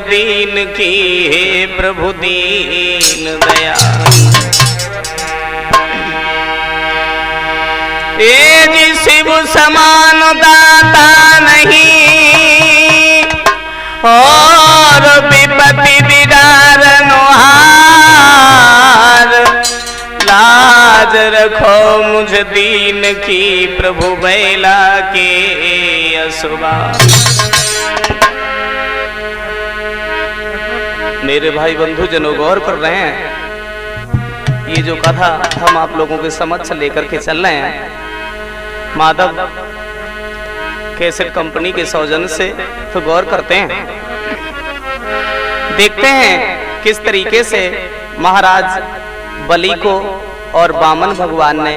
दीन की, हे प्रभु दीन दया। ये जी शिव समान दाता नहीं, और विपत्ति बिगाड़न हार। लाज रखो मुझ दीन की, प्रभु बैला के असुबा। मेरे भाई बंधु जनों गौर कर रहे हैं, ये जो कथा हम आप लोगों के समक्ष लेकर के चल रहे हैं, माधव कैसेट कंपनी के सौजन्य से, तो गौर करते हैं, देखते हैं किस तरीके से महाराज बलि को और वामन भगवान ने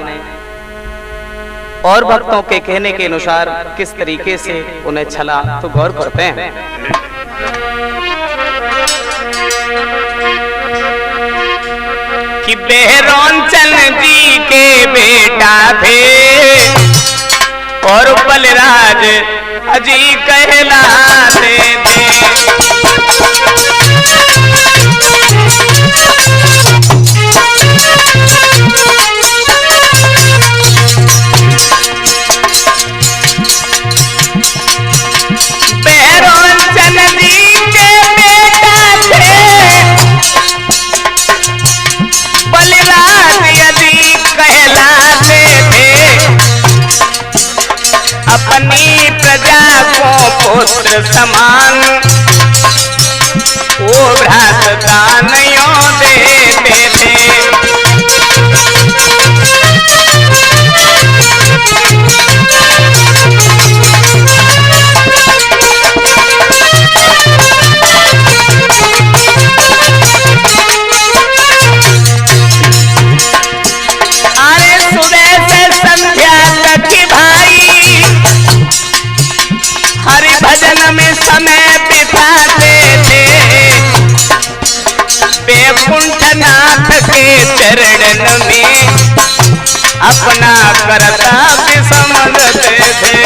और भक्तों के कहने के अनुसार किस तरीके से उन्हें छला, तो गौर करते हैं। कि बेहरोंचन जी के बेटा थे, और बलराज अजी कहलाते थे। बेहरोंचन जी के बेटा थे, बलराज अजी कहलाते थे। अपनी प्रजा को पुत्र समान, वो भ्रातृदानियों देते थे। अरे सुबह से संध्या तक भाई, हरि भजन में समय बिताते थे। वैकुंठनाथ के चरणन में अपना कर्तव्य समझते थे।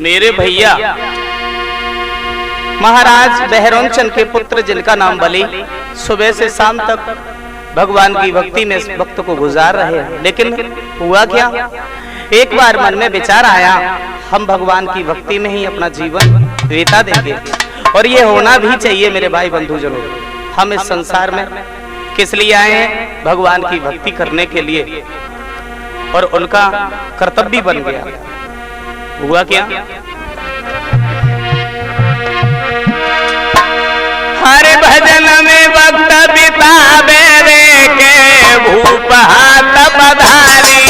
मेरे भैया महाराज बहरोंचन के पुत्र जिनका नाम बलि, सुबह से शाम तक भगवान की भक्ति में इस वक्त को गुजार रहे हैं। लेकिन हुआ क्या, एक बार मन में विचार आया, हम भगवान की भक्ति में ही अपना जीवन बिता देंगे। और ये होना भी चाहिए मेरे भाई बंधुजनों। हम इस संसार में किस लिए आए हैं? भगवान की भक्ति करने के लिए, और उनका कर्तव्य बन गया। हुआ क्या, हर भजन में वक्त बितावे रे के भूप हाथ पधारी।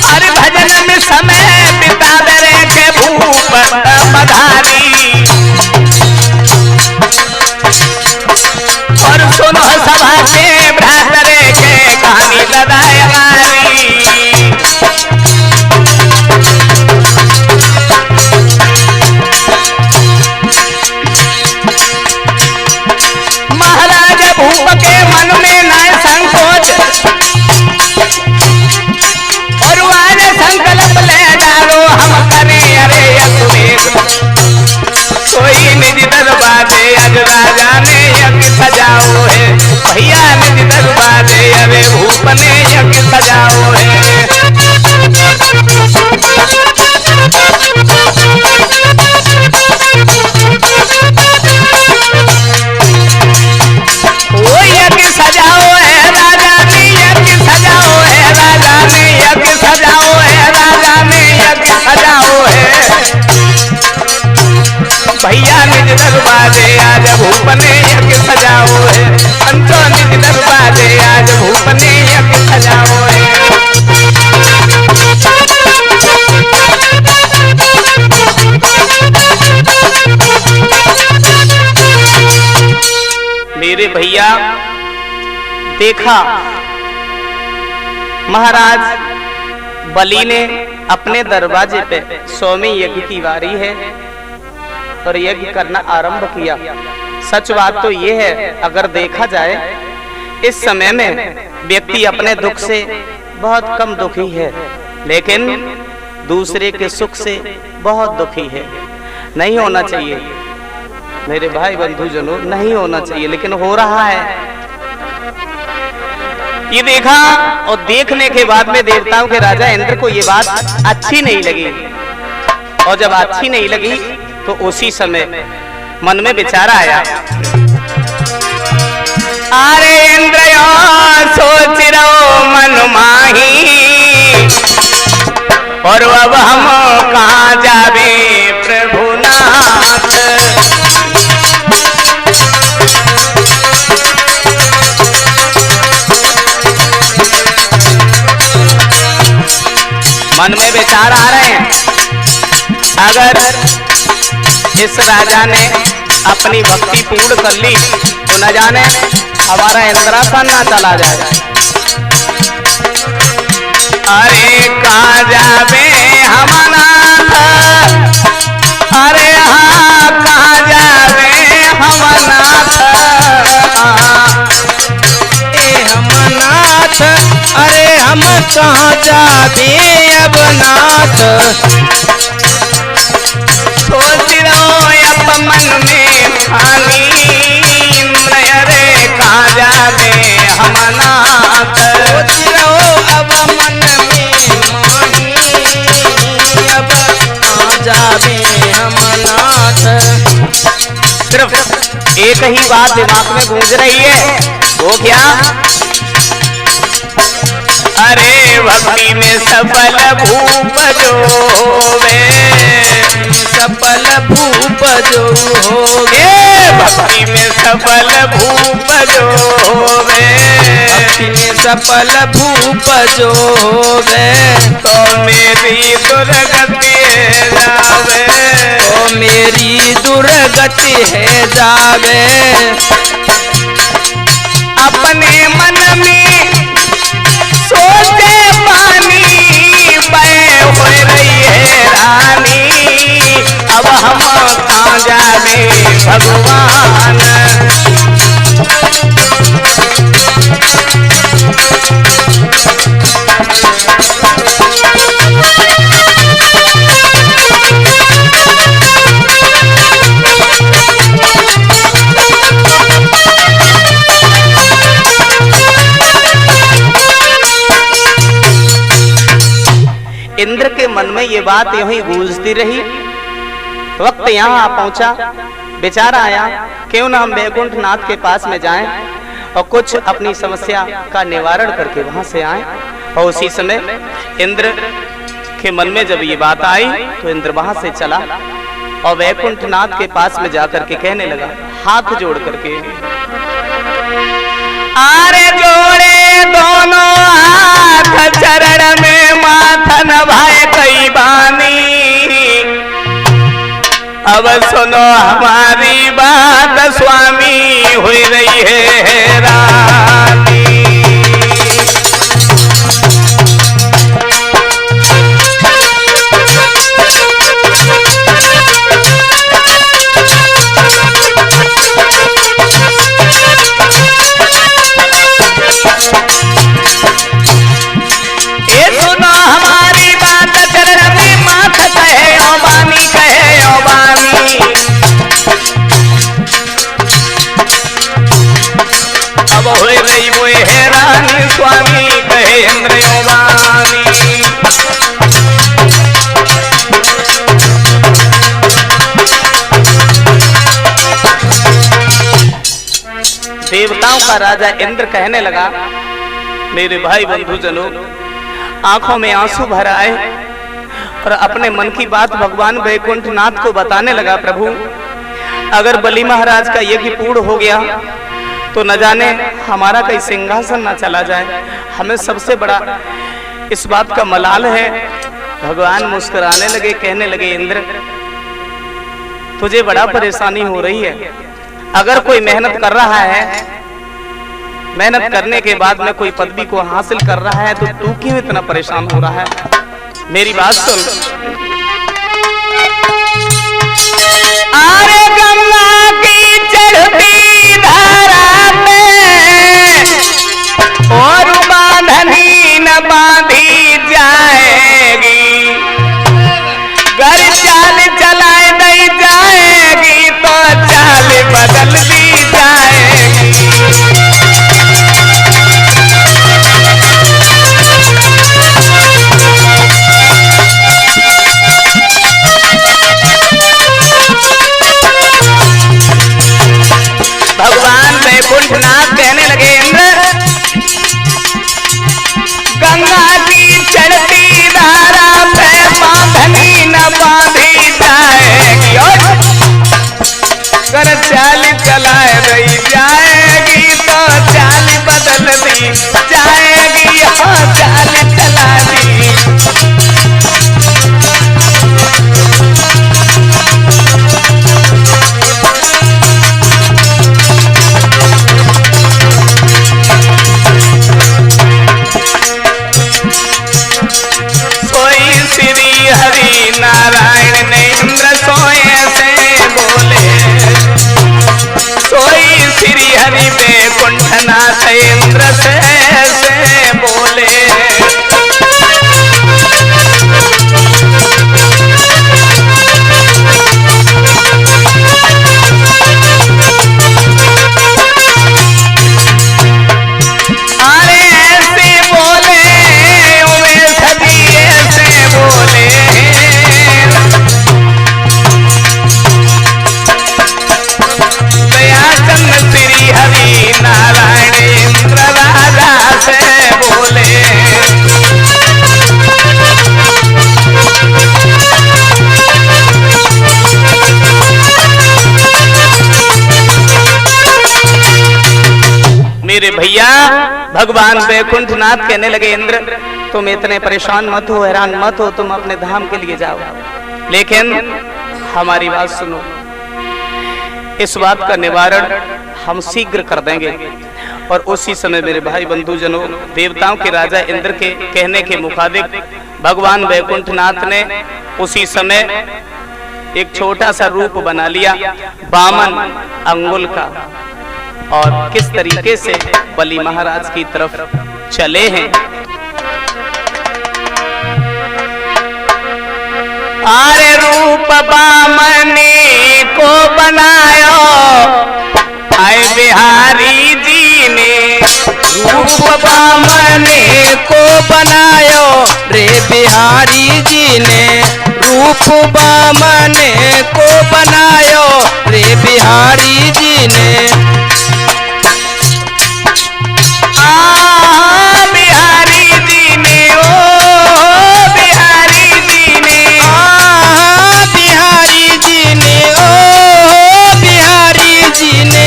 हर भजन में समय बितावे रे के भूप पधारी। और सुनो सभा के भ्रातरे के कहानी सदाय हमारी। महाराज भूप के मन में न संकोच, और वाले संकल्प ले डालो हम करें अरे यशुवेद। कोई निज दरबारे अज राजा ने यज्ञ सजाओ है, भैया निज दरबारे अरे भूप ने यज्ञ सजाओ है। वो यज्ञ सजाओ है राजा ने यज्ञ सजाओ है, राजा ने यज्ञ सजाओ है, राजा ने यज्ञ सजाओ है। भैया निज दरबारे आज भूप ने यज्ञ सजाओ है, पंचो निज दरबारे आज भूप ने यज्ञ सजाओ है। भैया देखा महाराज बलि ने अपने दरवाजे पे 100वें यज्ञ की वारी है और यज्ञ करना आरंभ किया। सच बात तो ये है, अगर देखा जाए इस समय में व्यक्ति अपने दुख से बहुत कम दुखी है, लेकिन दूसरे के सुख से बहुत दुखी है। नहीं होना चाहिए मेरे भाई बंधुजनों, नहीं होना चाहिए, लेकिन हो रहा है। ये देखा और देखने के बाद में देवताओं के राजा इंद्र को ये बात अच्छी नहीं लगी, और जब अच्छी नहीं लगी तो उसी समय मन में विचार आया, अरे इंद्र सोच रहो मन माही, और अब हम कहाँ जावे प्रभुनाथ। मन में विचार आ रहे हैं, अगर इस राजा ने अपनी भक्ति पूर्ण कर ली तो न जाने हमारा इंद्रासन ना चला जाए। अरे कहाँ जावे हम नाथ, अरे हाँ कहाँ जावे हम नाथ, हम नाथ, अरे हम कहाँ जावे अब नाथ। सोच रहो अब मन में पानी, अरे कहाँ जावे हम नाथ। सोच रहो अब मन में माही, अब कहाँ जावे हम नाथ। सिर्फ एक ही बात दिमाग में गूंज रही है, वो क्या? अरे भक्ति में सफल भूप जो होवे, सफल भूप जो होगे, भक्ति में सफल भूप जो होवे, भक्ति में सफल भूप जो होगे, तो मेरी दुर्गति है जावे, तो मेरी दुर्गति है जावे। अपने मन में सोचे पानी बह हो रही है रानी, अब हम कहाँ जावे भगवान। इंद्र के मन में ये बात यूं ही गूंजती रही। वक्त यहाँ आ पहुंचा, विचार आया क्यों ना हम वैकुंठ नाथ के पास में जाएं और कुछ अपनी समस्या का निवारण करके वहां से आएं। और उसी समय इंद्र के मन में जब ये बात आई तो इंद्र वहां से चला और वैकुंठ नाथ के पास में जाकर के कहने लगा, हाथ जोड़ करके, आरे जोड़े दोनों हाथ चरण में माथा नभाए कई बानी, अब सुनो हमारी बात स्वामी हुई रही है रानी। स्वामी कहे इंद्र योवानी, देवताओं का राजा इंद्र कहने लगा, मेरे भाई बंधुजनों, आंखों में आंसू भर आए और अपने मन की बात भगवान वैकुंठ नाथ को बताने लगा, प्रभु अगर बलि महाराज का यज्ञ पूर्ण हो गया तो न जाने हमारा कहीं सिंहासन ना चला जाए। हमें सबसे बड़ा इस बात का मलाल है। भगवान मुस्कुराने लगे, कहने लगे, इंद्र तुझे बड़ा परेशानी हो रही है। अगर कोई मेहनत कर रहा है मेहनत करने के बाद में कोई पदवी को हासिल कर रहा है तो तू क्यों इतना परेशान हो रहा है? मेरी बात सुन। अरे गंगा की चढ़ती धारा में और बांधनी न बांधी जाएगी, घर चाल चलाए नहीं जाएगी तो चाल बदल दी जाएगी। भगवान वैकुंठनाथ कहने लगे, इंद्र गंगा की चढ़ती धारा पे बांधनी न बांधी जाएगी और कर चाल चलाए रही जाएगी तो चाल बदल दी जाएगी, हाँ चाल चला दी। सोई श्री हरि नारायण ने इंद्र सोए से बोले, सोई श्री हरि वैकुंठनाथ इंद्र से बोले। अरे ऐसे बोले उमेश जी ऐसे बोले, दयाचंद श्री हरि नारायण इंद्र राजा से बोले। मेरे भैया भगवान वैकुंठनाथ कहने लगे, इंद्र तुम इतने परेशान मत हो, हैरान मत हो, तुम अपने धाम के लिए जाओ, लेकिन हमारी बात सुनो, इस बात का निवारण हम शीघ्र कर देंगे। और उसी समय मेरे भाई बंधुजनों, देवताओं के राजा इंद्र के कहने के मुताबिक भगवान वैकुंठनाथ ने उसी समय एक छोटा सा रूप बना लिया 52 अंगुल का, और किस तरीके से बलि महाराज की तरफ चले हैं। आरे रूप बामनी को बनायो आए बिहारी जी ने, रूप बामनी को बनायो रे बिहारी जी ने, रूप बामनी को बनायो रे बिहारी जी ने। बिहारी जी ने, ओ बिहारी जी ने, बिहारी जी ने, ओ बिहारी जी ने।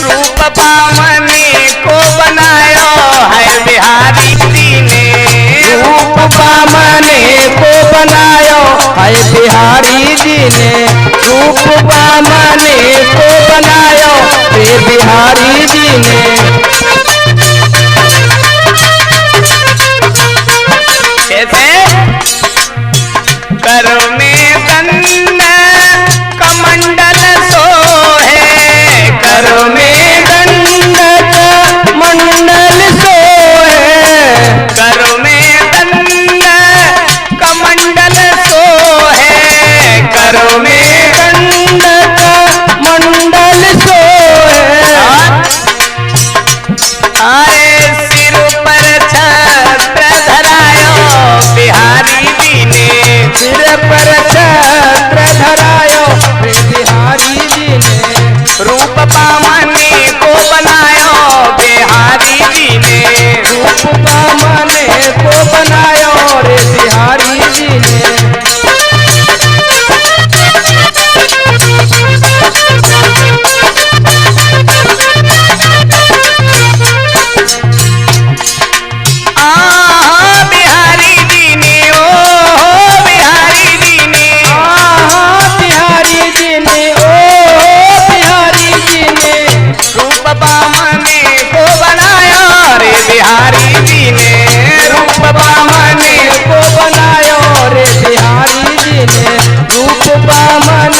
रूप बामनी को बनायो है बिहारी जी ने, रूप बामनी को बनायो है बिहारी जी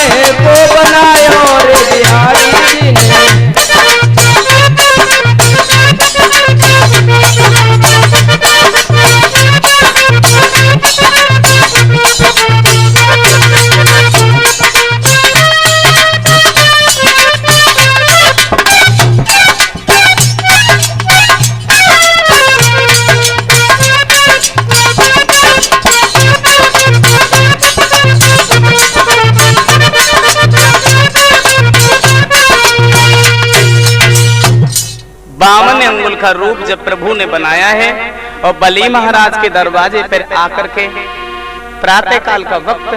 कान्हे को बनायो रे बिहारी जी ने। बावन अंगुल का रूप जब प्रभु ने बनाया है और बलि महाराज के दरवाजे पर आकर के प्रातः काल का वक्त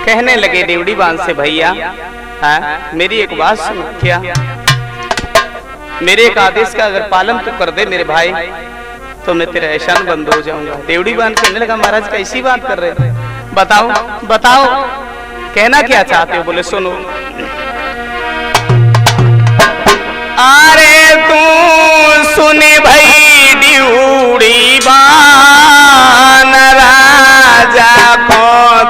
कहने लगे देवड़ी बांध से, भैया मेरी एक बात सुन, क्या मेरे एक आदेश का अगर पालन तो कर दे मेरे भाई, तो मैं तेरा एहसान बंद हो जाऊंगा। देवड़ी बांध कहने लगा, महाराज कैसी बात कर रहे, बताओ बताओ कहना क्या चाहते हो। बोले सुनो, अरे तू सुने भाई ड्यूड़ी बान राजा को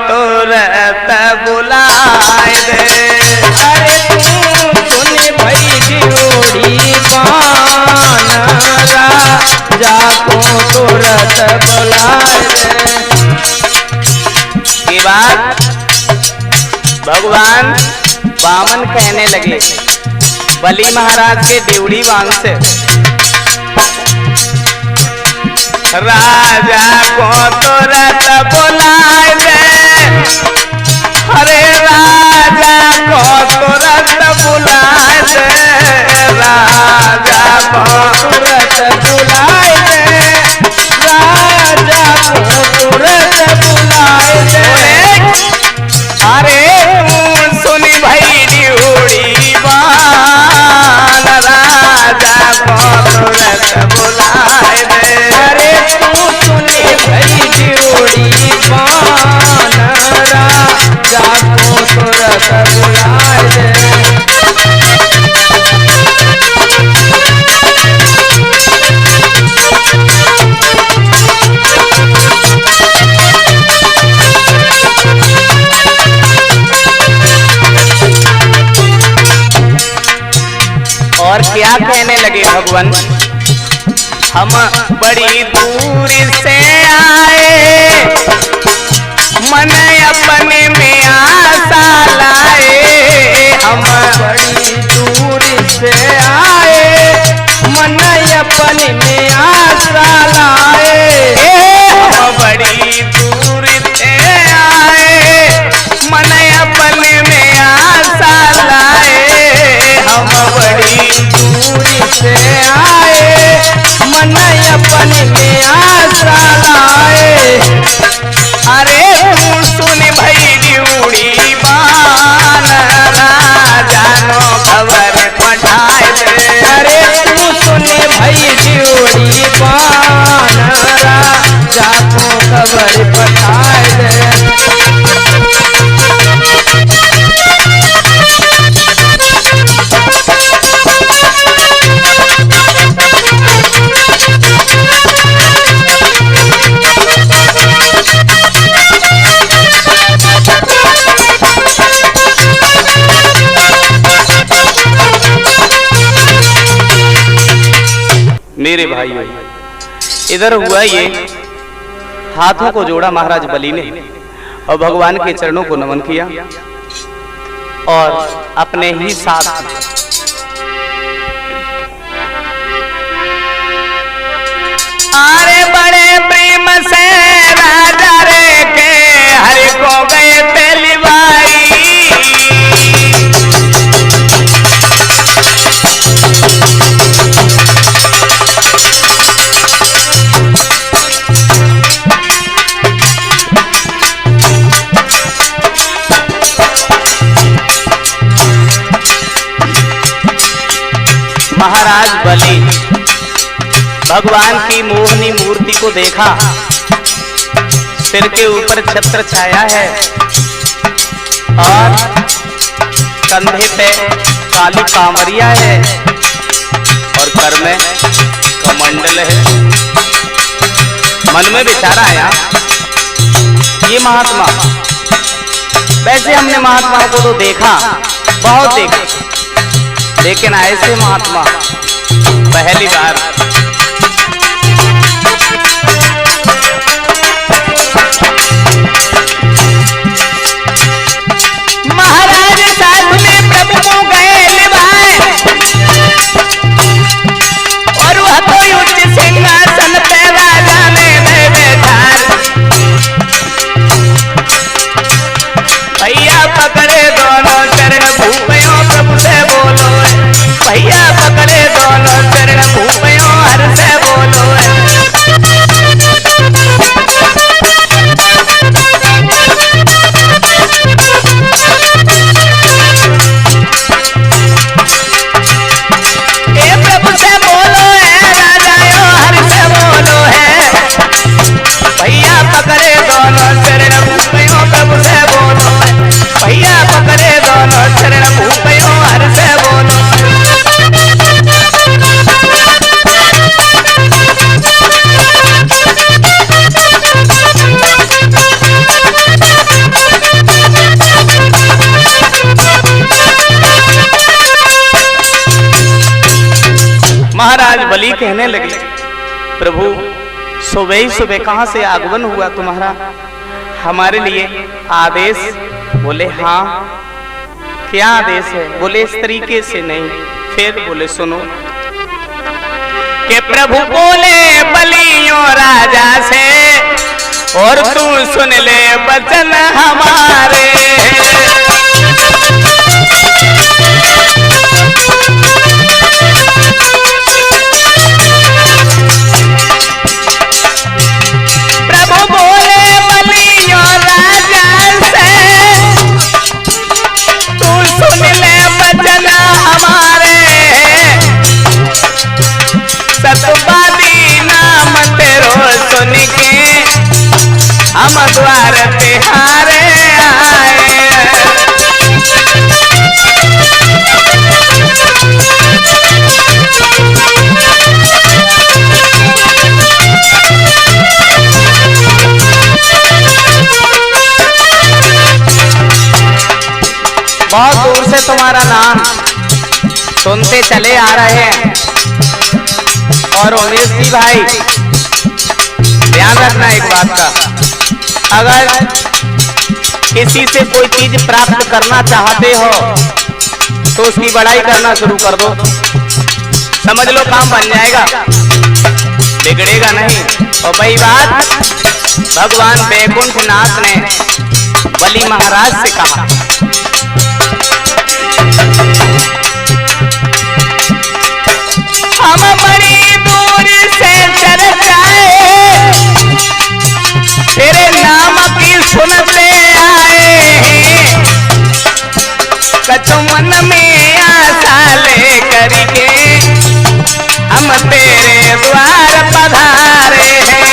तुरंत बुलाए दे। अरे तू सुने भाई ड्यूड़ी बान राजा को तुरंत बुलाए दे। ये बात भगवान वामन कहने लगे बलि महाराज के देवड़ी बांध से, राजा को तुरंत बुलाए दे। अरे राजा को तुरंत बुलाए दे, राजा को तुरंत बुलाए दे, राजा को तुरंत बुलाए दे। अरे सुनी भाई ड्यूड़ी बान राजा को तुरंत बुलाए दे। अरे तू सुने भाई ड्यूड़ी बान राजा को तुरंत बुलाए दे। और क्या कहने लगे भगवान, हम बड़ी दूर से आए, मन अपने में आशा लाए। हम बड़ी दूर से आए, मन अपने में आशा लाए। हम बड़ी दूर से आए, मन अपने में आशा लाए। हम बड़ी दूर से आए, मन अपने में आशा लाए। अरे तू सुन भाई ड्यूड़ी बान राजा नो खबर पठाए दे। अरे तू सुने भाई ड्यूड़ी बान राजा को खबर पठाए दे। मेरे भाइयों, इधर हुआ ये, हाथों को जोड़ा महाराज बलि ने और भगवान के चरणों को नमन किया और अपने ही साथ अरे बड़े प्रेम से राजा रे के हरि को गए पहली बाई। महाराज बलि भगवान की मोहनी मूर्ति को देखा, सिर के ऊपर छत्र छाया है और कंधे पे काली कांवरिया है और कर में कमंडल है। मन में विचार आया, ये महात्मा वैसे हमने महात्माओं को तो देखा, बहुत देखा, लेकिन ऐसे महात्मा पहली बार। महाराज साथ में प्रभु को गए निभाए, और वह तो उच्च सिंहासन पे राजा ने बैठा। भैया पकड़े दोनों चरण भूपयों प्रभु से बोलो, भैया पकड़े दोनों चरण भूपयों हर से बोलो। ए प्रभु से बोलो है, राजाओं हर से बोलो है, भैया पकड़े दोनों चरण भूपयों प्रभु से बोलो है, भैया पकड़े दोनों चरण भूपयों हर से बोलो। महाराज बलि कहने लगे, प्रभु सुबह ही सुबह कहां से आगमन हुआ तुम्हारा, हमारे लिए आदेश? बोले हाँ। क्या आदेश है? बोले इस तरीके से नहीं। फिर बोले सुनो कि प्रभु बोले बलियों राजा से, और तू सुन ले वचन हमारे। प्रभु बोले बलियों राजा से, तू सुन ले वचन हमारे। सतवादी नाम तेरो सुन के हम द्वार तिहारे आए। बहुत दूर से तुम्हारा नाम सुनते चले आ रहे हैं। और उमेश जी भाई ध्यान रखना एक बात का, अगर किसी से कोई चीज प्राप्त करना चाहते हो तो उसकी बड़ाई करना शुरू कर दो, समझ लो काम बन जाएगा, बिगड़ेगा नहीं। और वही बात भगवान वैकुंठनाथ ने बलि महाराज से कहा। हम बड़ी दूर से चर्चाए तेरे नाम की सुनते आए, कछु मन में आशा ले करके हम तेरे द्वार पधारे हैं।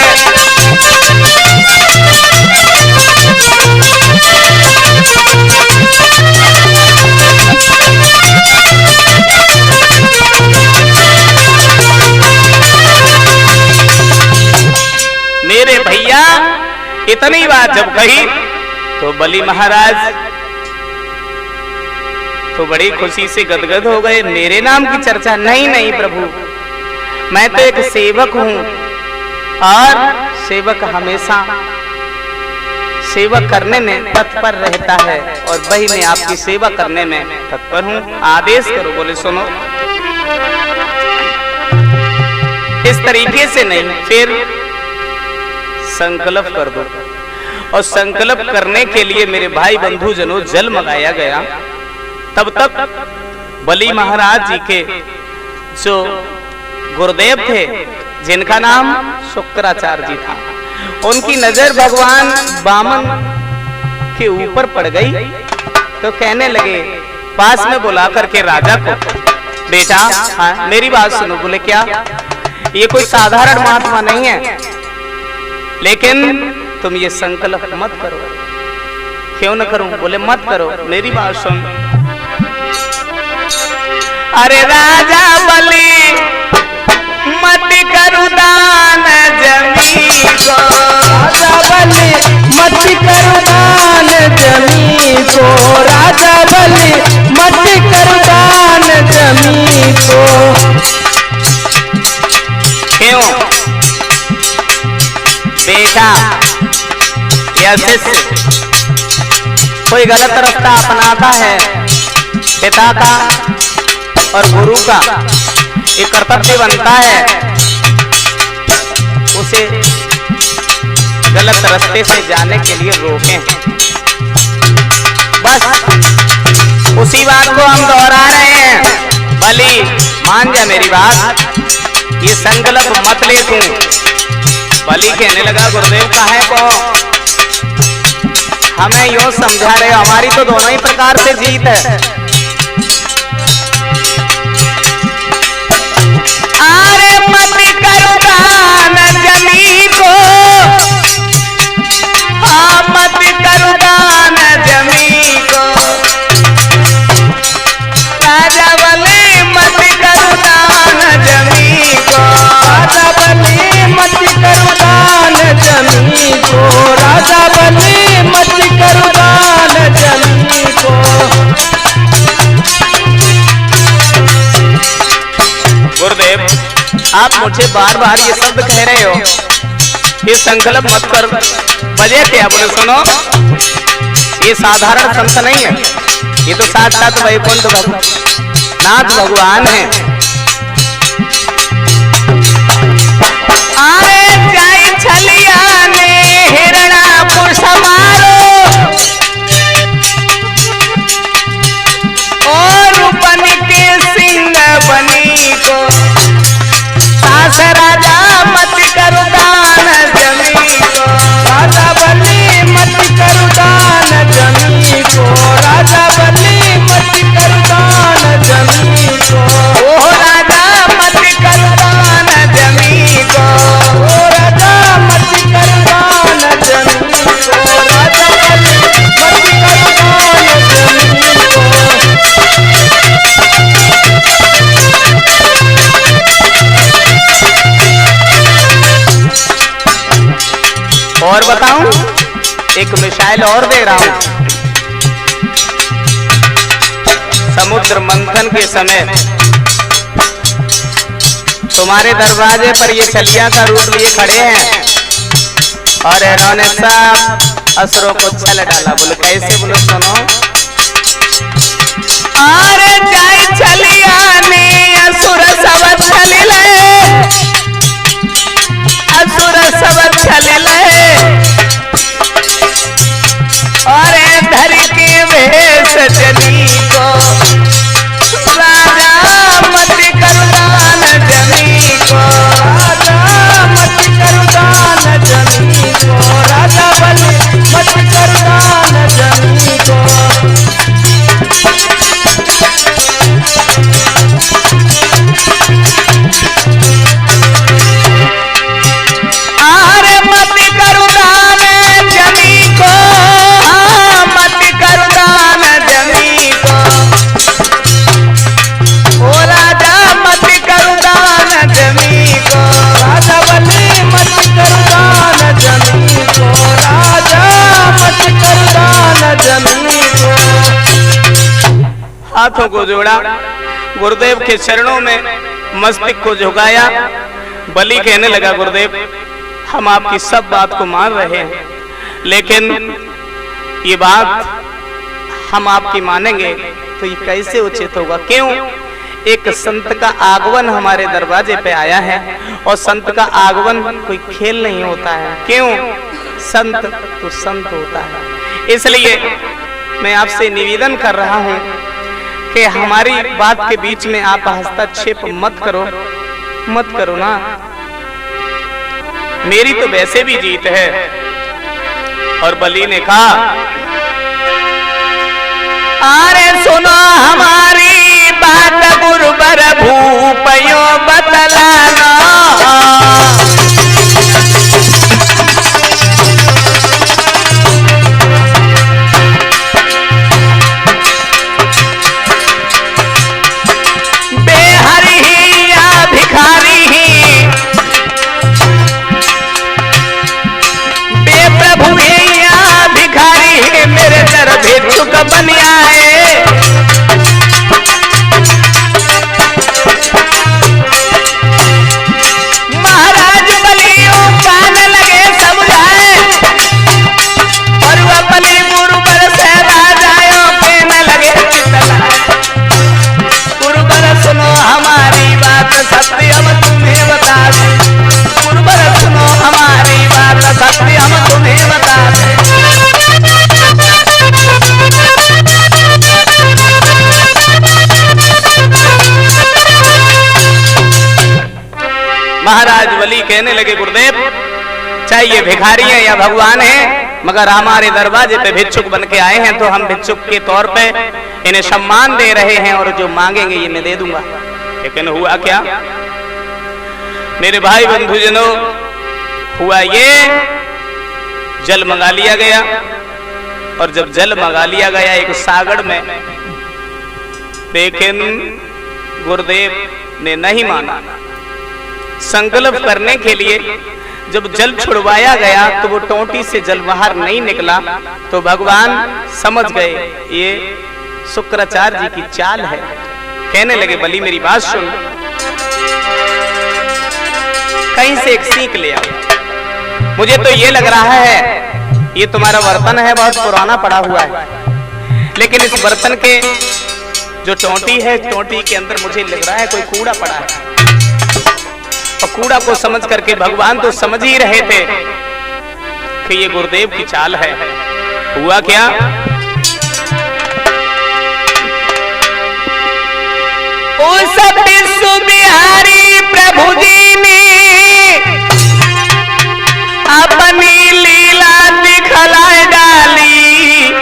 मेरे भैया इतनी बात जब कही तो बलि महाराज तो बड़ी खुशी से गदगद हो गए। मेरे नाम की चर्चा? नहीं नहीं प्रभु, मैं तो एक सेवक हूं, और सेवक हमेशा सेवा करने में तत्पर रहता है, और वही मैं आपकी सेवा करने में तत्पर हूं। आदेश करो। बोले सुनो इस तरीके से नहीं, फिर संकल्प कर दो। और संकल्प करने के लिए मेरे भाई बंधु जनों जल मंगाया गया। तब तक बलि महाराज जी के जो गुरुदेव थे, जिनका नाम शुक्राचार्य जी था, उनकी नजर भगवान वामन के ऊपर पड़ गई। तो कहने लगे, पास में बुला करके राजा को, बेटा हाँ मेरी बात सुनो। बोले क्या? ये कोई साधारण महात्मा नहीं है, लेकिन तुम ये संकल्प मत करो। क्यों न करूं? बोले मत करो, मेरी बात सुन। अरे राजा बलि मत करू दान जमीन को, राजा बलि मत करो दान जमी को, राजा बलि मत करो दान जमी को। क्यों बेटा या शिष्य कोई गलत रास्ता अपनाता है, पिता का और गुरु का ये कर्तव्य बनता है उसे गलत रास्ते से जाने के लिए रोकें। बस उसी बात को हम दोहरा रहे हैं। बलि मान जा मेरी बात, ये संकल्प मत ले तू। बलि कहने लगा गुरुदेव काहे को हमें यूं समझा रहे हो, हमारी तो दोनों ही प्रकार से जीत है। अरे मत करो दान जमी को, हाँ मत करो दान जमी को, राजा बलि मत करो दान जमी को, राजा बलि मत करो दान जमी को, राजा बलि मत करो दान जमी को। गुरुदेव आप मुझे बार बार ये शब्द कह रहे हो, ये संकल्प मत कर, वजह क्या बोले सुनो। ये साधारण संत नहीं है, ये तो साक्षात वैकुंठ नाथ भगवान है। अरे जाई छलिया ने हिरणापुर समारो, और बन के सिंह बनी को, सास राजा मत करो दान जमी को, राजा बलि मत करो दान जमी को, राजा बलि मत करो दान जमी को, ओ राजा मत करो दान जमी को, ओ राजा मत करो दान जमी को, राजा बलि मत करो दान जमी को। और बताऊं एक मिसाइल और दे रहा हूं। समुद्र मंथन के समय तुम्हारे दरवाजे पर ये छलिया का रूप लिए खड़े हैं और इन्होंने सब असुरों को छल डाला। बोलो कैसे, बोलो सुनो। अरे जाई छलिया ने असुर सब छलिले, असुर सब छलिले, और धर के भेष जनी को, राजा मत करो दान जमी को, राजा मत करो दान जमी को, राजा बलि मत करो दान जमी को। अरे मत करो दान जमी को, हाँ मत करो दान जमी को, ओ राजा मत करो दान जमी को, राजा बलि मत करो दान जमी को, राजा मत करो दान जमी को। हाथों को जोड़ा, गुरुदेव के चरणों में मस्तक को झुकाया। बलि कहने लगा गुरुदेव हम आपकी सब बात को मान रहे हैं, लेकिन ये बात हम आपकी मानेंगे तो ये कैसे उचित होगा। क्यों? एक संत का आगमन हमारे दरवाजे पे आया है और संत का आगमन कोई खेल नहीं होता है। क्यों? संत तो संत होता है। इसलिए मैं आपसे निवेदन कर रहा हूं कि हमारी बात के बीच में आप हस्तक्षेप मत करो ना। मेरी तो वैसे भी जीत है। और बलि ने कहा अरे सुनो हमारी बात गुरुबर भूपयो बतलाना, बेहरी ही या भिखारी ही, बेप्रभु ही या कहने लगे गुरुदेव, चाहे ये भिखारी हैं या भगवान हैं, मगर हमारे दरवाजे पे भिक्षुक बन के आए हैं, तो हम भिक्षुक के तौर पे इन्हें सम्मान दे रहे हैं और जो मांगेंगे ये मैं दे दूंगा। लेकिन हुआ क्या मेरे भाई बंधुजनों, हुआ ये जल मंगा लिया गया, और जब जल मंगा लिया गया एक सागर में, लेकिन गुरुदेव ने नहीं माना। संकल्प करने के लिए जब जल छुड़वाया गया तो वो टोंटी से जल बाहर नहीं निकला, तो भगवान समझ गए ये शुक्राचार्य जी की चाल है। कहने लगे बलि मेरी बात सुन, कहीं से एक सीख ले आओ। मुझे तो ये लग रहा है ये तुम्हारा बर्तन है बहुत पुराना पड़ा हुआ है, लेकिन इस बर्तन के जो टोंटी है, टोंटी के अंदर मुझे लग रहा है कोई कूड़ा पड़ा है। और कूड़ा को समझ करके भगवान तो समझ ही रहे थे कि ये गुरुदेव की चाल है। हुआ क्या, उस विश्व बिहारी प्रभु जी ने अपनी लीला दिखलाई डाली,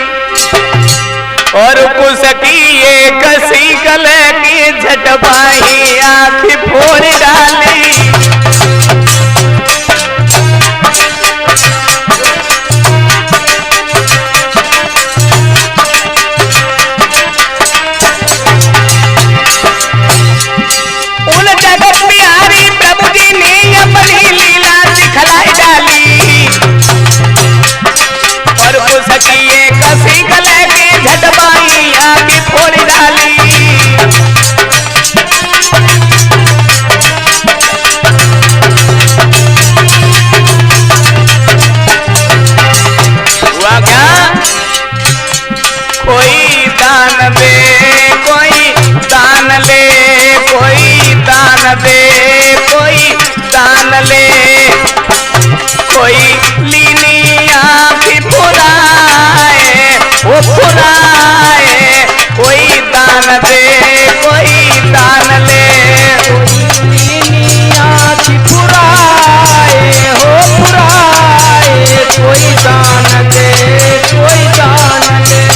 और कुछ की एक सीकल की झटपाई आँख फोड़ डाली। उन जगत बिहारी प्रभु जी ने अपनी लीला दिखलाई डाली, और कुछ की एक सीकल की झटपाई आँख फोड़ डाली। हुआ क्या, कोई दान दे, कोई दान ले, कोई दान दे, कोई दान ले, कोई लीनी आँख फुराए, वो फुराए, कोई दान दे, कोई दान ले, कोई लीनी आँख फुराए, हो फुराए, कोई दान दे, कोई दान ले।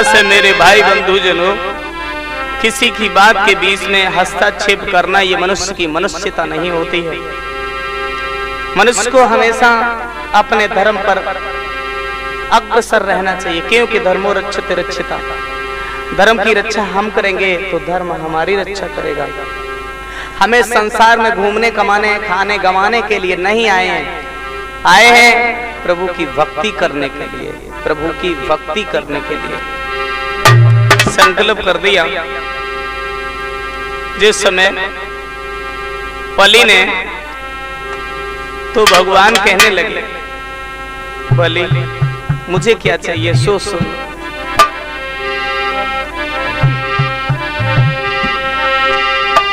से मेरे भाई बंधुजनों, किसी की बात के बीच में हस्तक्षेप करना ये मनुष्य की मनुष्यता नहीं होती है। मनुष्य को हमेशा अपने धर्म पर अग्रसर रहना चाहिए, क्योंकि धर्मो रक्षते रक्षिता। धर्म की रक्षा हम करेंगे तो धर्म हमारी रक्षा करेगा। हमें संसार में घूमने कमाने खाने गंवाने के लिए नहीं आए हैं, आए हैं प्रभु की भक्ति करने के लिए, प्रभु की भक्ति करने के लिए। संकल्प कर दिया। जिस समय बलि ने, तो भगवान कहने लगे बलि मुझे क्या चाहिए सो सुन।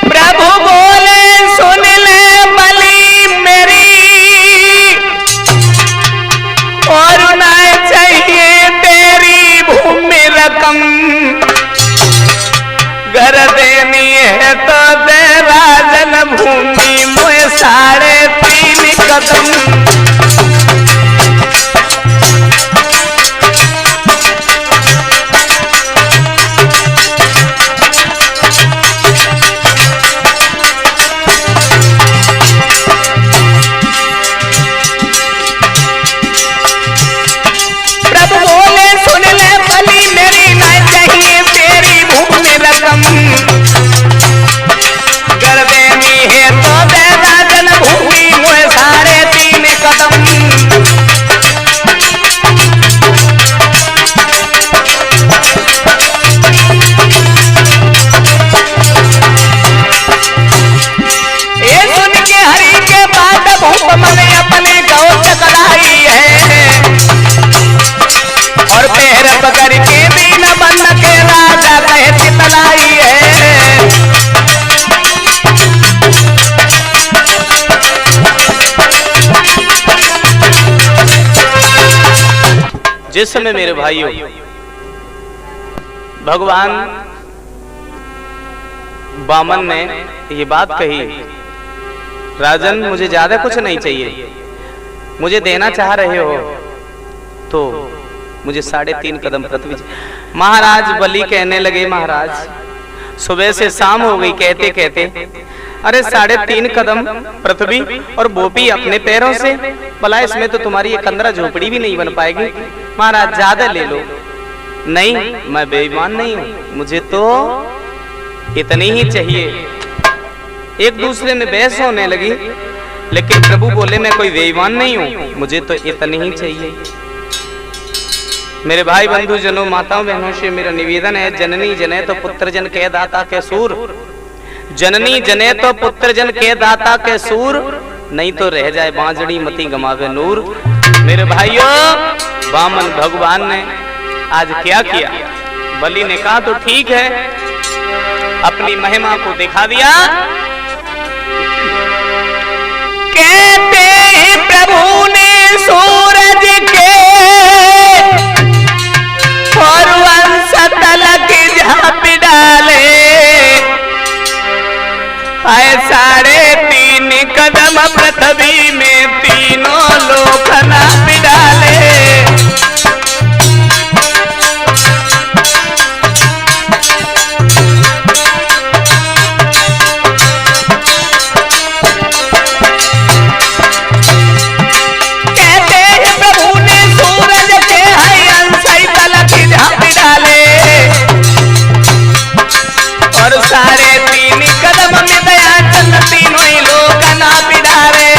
प्रभु बोले सुन ले बलि मेरी, और ना चाहिए तेरी भूमि रकम, घर देनी है तो दे राजन भूमि मुझे 3.5 कदम। कर देनी है तो दे राजन भूमि मुझे 3.5 कदम। जिस समय मेरे भाइयों भगवान वामन ने ये बात कही, राजन मुझे ज्यादा कुछ नहीं चाहिए, मुझे देना चाह रहे हो तो मुझे 3.5 कदम पृथ्वी। महाराज बलि कहने लगे, महाराज सुबह से शाम हो गई कहते कहते, अरे 3.5 कदम पृथ्वी और वो भी अपने पैरों से, भला इसमें तो तुम्हारी एक 15 झोपड़ी भी नहीं बन पाएगी। महाराज ज्यादा ले लो। नहीं, मैं बेईमान नहीं हूं, मुझे तो इतनी ही चाहिए। एक दूसरे में बहस होने लगी, लेकिन प्रभु बोले मैं कोई बेईमान नहीं हूं, मुझे तो इतनी ही चाहिए। मेरे भाई बंधु जनों, माताओं बहनों से मेरा निवेदन है, जननी जने तो पुत्र जन के दाता के सूर, जननी जने तो पुत्र जन के दाता के सूर, नहीं तो रह जाए बांझड़ी मती गमावे नूर। मेरे भाइयों, वामन भगवान ने आज क्या किया? बलि ने कहा तो ठीक है, अपनी महिमा को दिखा दिया। कहते प्रभु ने सूरज के और वंश तलक झाँप डाले, आए 3.5 कदम पृथ्वी में तीनों लोक नाप डाले। और 3.5 कदम में दयाचंद तीनों ही लोग नाप डाले।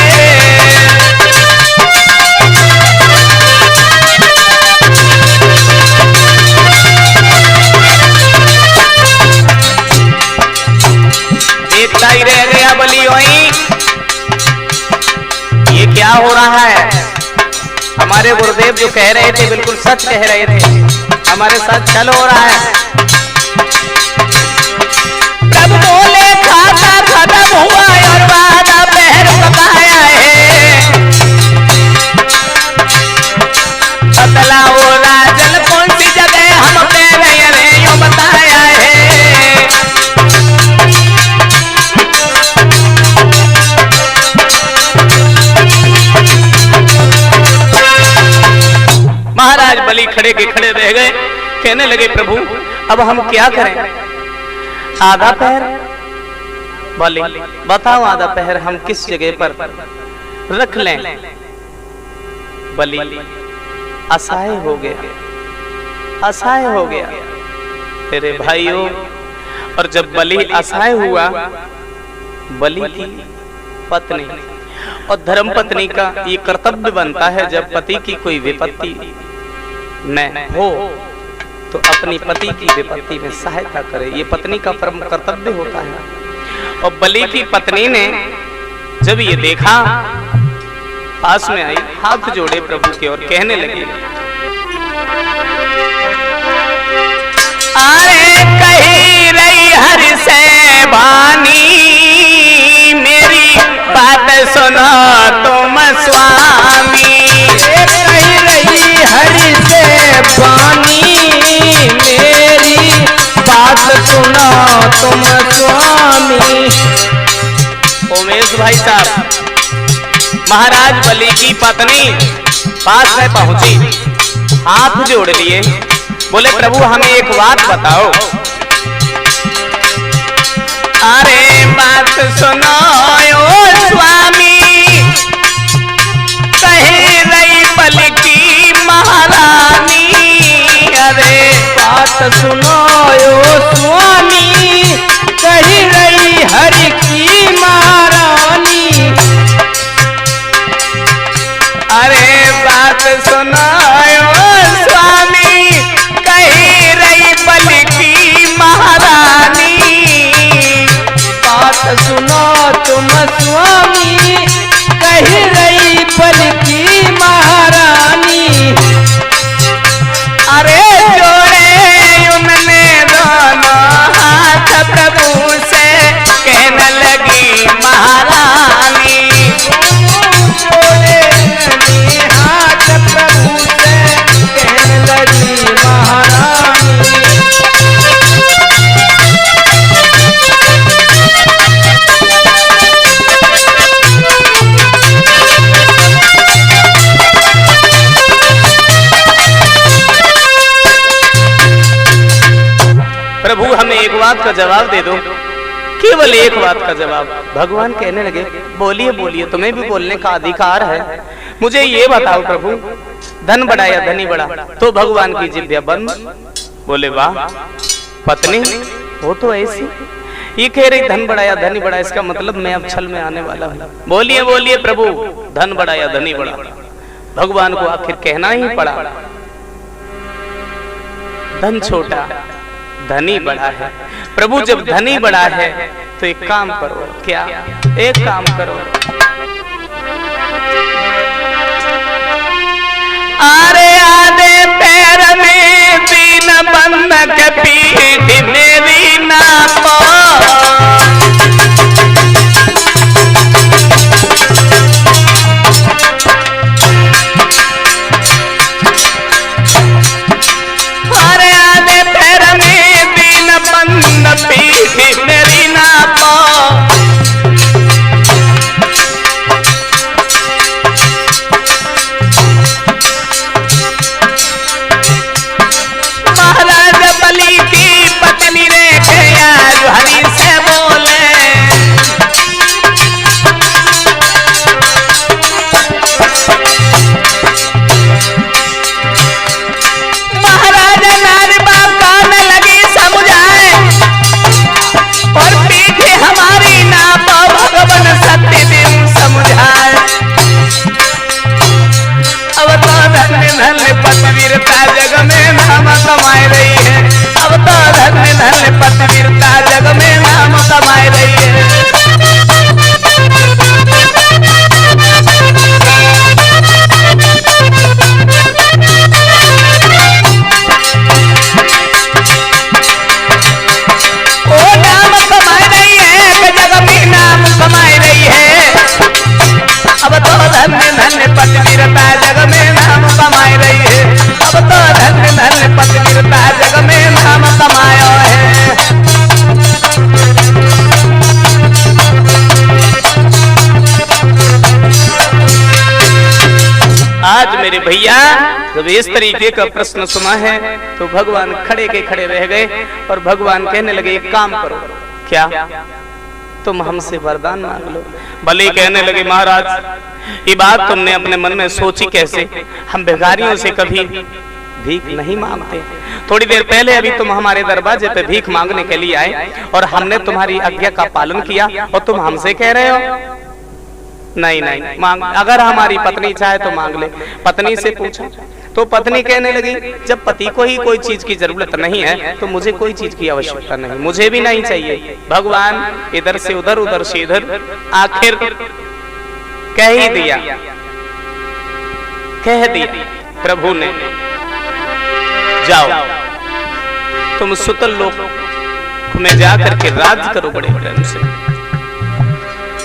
देखता ही रह गया बलि वहीं। ये क्या हो रहा है? हमारे गुरुदेव जो कह रहे थे बिल्कुल सच कह रहे थे, हमारे साथ छल हो रहा है। प्रभु बोले खाता खत्म हुआ और वादा पहर बताया है, बतलाओ राजन कौन सी जगह हम पे रहे हैं, यो बताया है। महाराज बलि खड़े के खड़े रह गए, कहने लगे प्रभु अब हम क्या करें? आधा पैर बलि, बताओ आधा पैर हम किस जगह पर रख लें? बलि असहाय हो गया, असहाय हो गया तेरे भाइयों। और जब बलि असहाय हुआ, बलि की पत्नी और धर्म पत्नी का ये कर्तव्य बनता है, जब पति की कोई विपत्ति न हो तो अपनी पति की विपत्ति में सहायता करे, ये पत्नी का परम कर्तव्य होता है। और बलि की पत्नी ने जब ये देखा, पास में आई, हाथ जोड़े प्रभु के और कहने लगी, अरे कही रही हरि से वाणी, मेरी बात सुनो तुम स्वामी। कही रही हरि से वाणी, मेरी बात सुनो तुम स्वामी। उमेश भाई साहब, महाराज बलि की पत्नी पास में पहुंची, हाथ जोड़ लिए, बोले प्रभु हमें एक बात बताओ। अरे बात सुनो ओ स्वामी, कहे रही बलि की महारानी। अरे बात सुनो ओ स्वामी, कही रही हरि की महारानी। अरे बात सुनो ओ स्वामी, कही रही बलि की महारानी। बात सुनो तुम स्वामी, का जवाब दे दो, केवल एक बात का जवाब। भगवान कहने लगे बोलिए बोलिए, तुम्हें भी बोलने का अधिकार है। मुझे ये बताओ प्रभु, धन बड़ा या धनी बड़ा? तो भगवान की जिभ्या बंद। बोले वाह पत्नी, वो तो ऐसी, ये कह रही धन बड़ा या धनी बड़ा, इसका मतलब मैं अब छल में आने वाला हूं। बोलिए बोलिए प्रभु, धन बड़ा या धनी बड़ा? भगवान को आखिर कहना ही पड़ा, धन छोटा धनी बड़ा है। प्रभु जब धनी बड़ा है तो एक काम करो। क्या? एक काम करो, अरे आधे पैर में बीन बंद के पीठ मेरी नापो, अरे आधे पैर में बीन बंद पीठ मेरी नापो, हरी से बोले महाराजा नारी बाप कान लगी समझाए, और पीछे हमारी नाप भगवान सत्य देव समझाए। अब तो धन्य धन्य पतिवीरता जग में नाम कमाए रही है, अब तो धन्य धन्य पतिवीरता जग में नाम कमाए रही है। ओ नाम कमाए रही है, जग में नाम कमाए रही है। अब तो धन्य धन्य पतिवीरता जग में नाम कमाए रही है, अब तो धन्य धन्य पतिवीरता जग में नाम कमाया है। आज मेरे भैया जब इस तरीके का प्रश्न सुना है तो भगवान खड़े के खड़े रह गए, और भगवान कहने लगे एक काम करो। क्या? तुम हमसे वरदान मांग लो। भले कहने लगे महाराज ये बात तुमने अपने मन में सोची कैसे? हम भिखारियों से कभी भीख नहीं मांगते। थोड़ी देर पहले अभी तुम हमारे दरवाजे पे भीख मांगने के लिए आए और हमने तुम्हारी आज्ञा का पालन किया, और तुम हमसे कह रहे हो नहीं नहीं मांग, अगर हमारी पत्नी चाहे तो मांग ले। पत्नी से पूछा तो पत्नी कहने लगी जब पति को ही कोई चीज की जरूरत नहीं है तो मुझे कोई चीज की आवश्यकता नहीं, मुझे भी नहीं चाहिए। भगवान इधर से उधर उधर से इधर, आखिर कह ही दिया, कह दिया प्रभु ने, जाओ तुम सुतल लोक में जाकर के राज करो बड़े प्रेम से।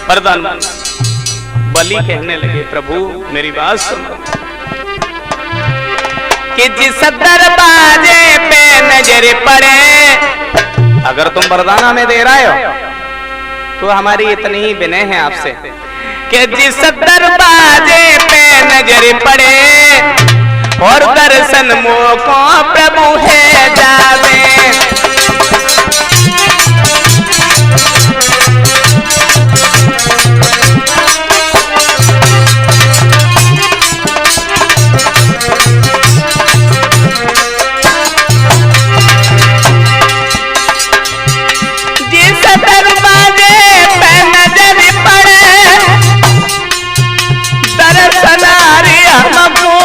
वरदान बलि कहने लगे प्रभु मेरी बात सुनो, कि जिस दरवाजे पे नजर पड़े, अगर तुम वरदान हमें दे रहे हो तो हमारी इतनी ही विनय है आपसे कि जिस दरवाजे पे नजर पड़े और दर्शन मोको प्रभु है जावे। जिस दरवाजे पे नजर पड़े दर्शन हमको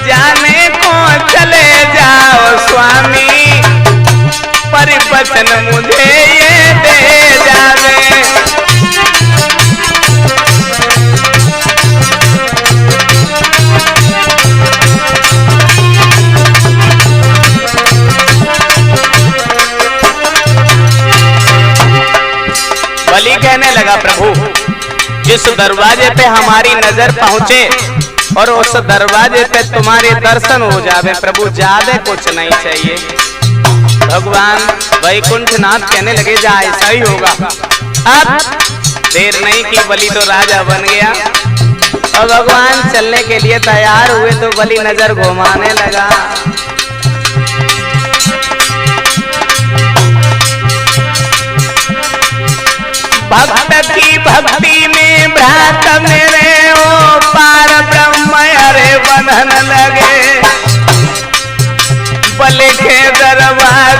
जाने को चले जाओ स्वामी, परिवचन मुझे ये दे जावे। बलि कहने लगा प्रभु जिस दरवाजे पे हमारी नजर पहुंचे और उस दरवाजे पे तुम्हारे दर्शन हो जावे प्रभु, ज्यादा कुछ नहीं चाहिए। भगवान वैकुंठनाथ कहने लगे जा ऐसा ही होगा। अब देर नहीं की, बलि तो राजा बन गया और भगवान चलने के लिए तैयार हुए तो बलि नजर घुमाने लगा। भक्त की भक्ति में भ्रात मेरे ओ पार ब्रह्म अरे बंधन लगे। बल के दरबार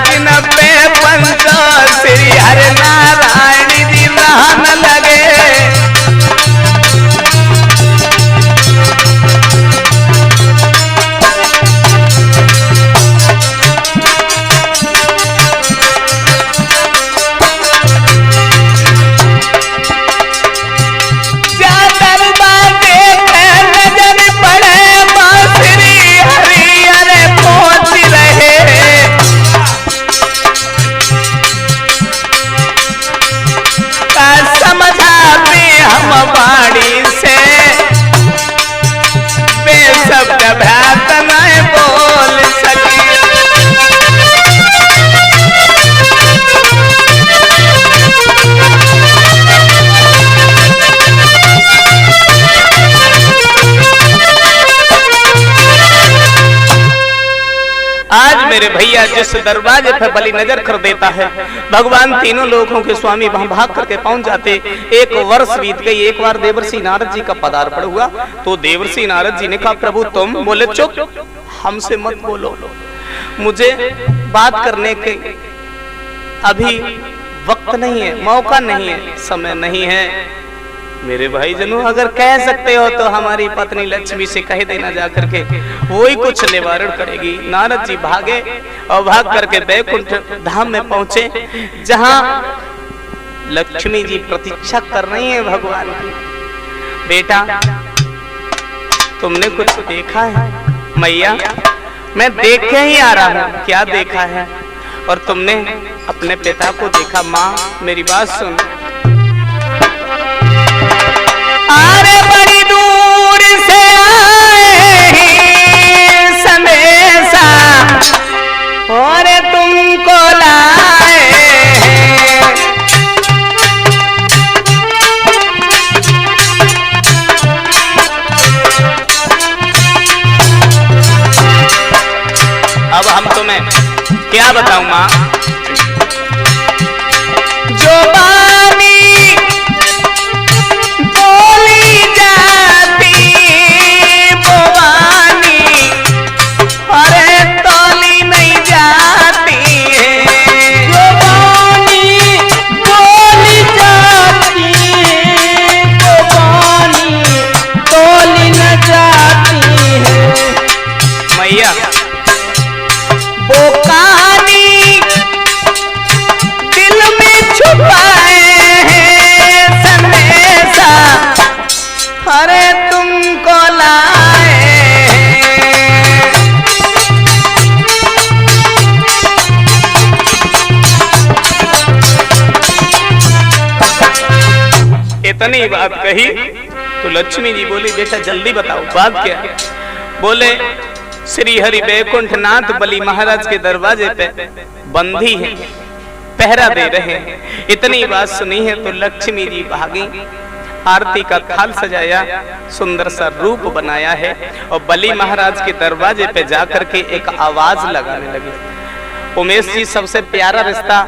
पे पंच श्री हरि नारायण जी रहन लगे। मेरे भैया जिस दरवाजे पर बलि नजर कर देता है, भगवान तीनों लोगों के स्वामी वहां भाग करके पहुंच जाते। एक वर्ष बीत गई। एक बार देवर्षि नारद जी का पदार्पण हुआ तो देवर्षि नारद जी ने कहा, प्रभु तुम बोले चुप, हमसे मत बोलो, मुझे बात करने के अभी वक्त नहीं है, मौका नहीं है, समय नहीं है। मेरे भाई जनों, अगर कह सकते हो तो हमारी पत्नी लक्ष्मी से कह देना जाकर के, वो ही कुछ निवारण करेगी। नारद जी भागे और भाग करके वैकुंठ धाम में पहुंचे, जहां लक्ष्मी जी प्रतीक्षा कर रही है भगवान की। बेटा तुमने कुछ देखा है? मैया मैं देख के ही आ रहा हूं। क्या देखा है? और तुमने अपने पिता को देखा। माँ मेरी बात सुन। अरे बड़ी दूर से आए संदेशा और तुमको लाए। अब हम तुम्हें क्या बताऊं माँ, जो बानी बोली जाती वो बानी अरे तोली नहीं जाती है। जो बानी बोली जाती वो बानी तोली न जाती है। मैया वो कहानी दिल में छुपाए हैं संदेशा अरे तुमको लाए। इतनी बात कही तो लक्ष्मी जी बोली, बेटा जल्दी बताओ बात क्या है? बोले श्री हरि वैकुंठ नाथ बलि महाराज के दरवाजे पे बंदी है, पहरा दे रहे हैं। इतनी बात सुनी है तो लक्ष्मी जी भागी, आरती का थाल सजाया, सुंदर सा रूप बनाया है और बलि महाराज के दरवाजे पे जाकर के एक आवाज लगाने लगी। उमेश जी, सबसे प्यारा रिश्ता